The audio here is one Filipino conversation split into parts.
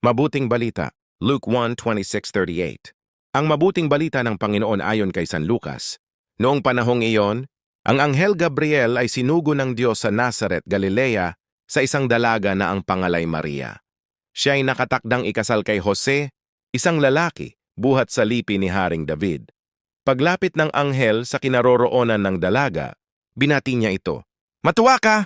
Mabuting balita, Luke 1:26-38. Ang mabuting balita ng Panginoon ayon kay San Lucas. Noong panahong iyon, ang Anghel Gabriel ay sinugo ng Diyos sa Nazaret, Galilea, sa isang dalaga na ang pangalay Maria. Siya ay nakatakdang ikasal kay Jose, isang lalaki, buhat sa lipi ni Haring David. Paglapit ng anghel sa kinaroroonan ng dalaga, binati niya ito. "Matuwa ka!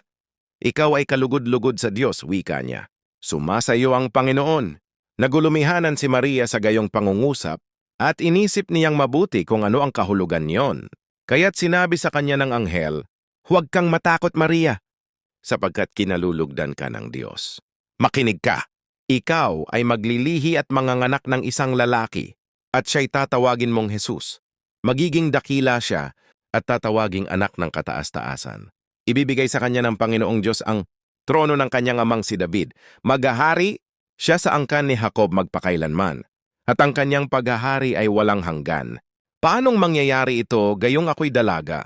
Ikaw ay kalugod-lugod sa Diyos," wika niya. "Sumasayo ang Panginoon." Nagulumihanan si Maria sa gayong pangungusap at inisip niyang mabuti kung ano ang kahulugan niyon. Kaya't sinabi sa kanya ng anghel, "Huwag kang matakot, Maria, sapagkat kinalulugdan ka ng Diyos. Makinig ka, ikaw ay maglilihi at manganganak ng isang lalaki, at siya'y tatawagin mong Jesus. Magiging dakila siya at tatawaging anak ng kataas-taasan. Ibibigay sa kanya ng Panginoong Diyos ang trono ng kanyang amang si David. Maghahari siya sa angkan ni Jacob magpakailanman, at ang kanyang paghahari ay walang hanggan." "Paanong mangyayari ito gayong ako'y dalaga?"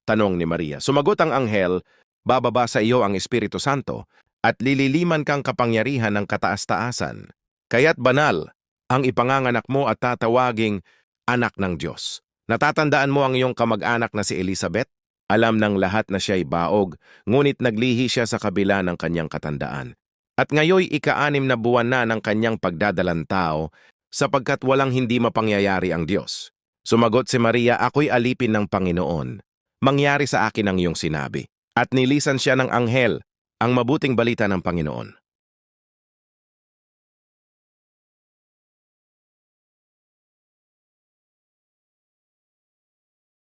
tanong ni Maria. Sumagot ang anghel, "Bababa sa iyo ang Espiritu Santo, at lililiman kang kapangyarihan ng kataas-taasan. Kaya't banal ang ipanganganak mo at tatawaging anak ng Diyos. Natatandaan mo ang iyong kamag-anak na si Elizabeth? Alam ng lahat na siya'y baog, ngunit naglihi siya sa kabila ng kanyang katandaan. At ngayoy ika-6 na buwan na ng kanyang pagdadalang tao, sapagkat walang hindi mapangyayari ang Diyos." Sumagot si Maria, "Ako'y alipin ng Panginoon. Mangyari sa akin ang iyong sinabi." At nilisan siya ng anghel ang mabuting balita ng Panginoon.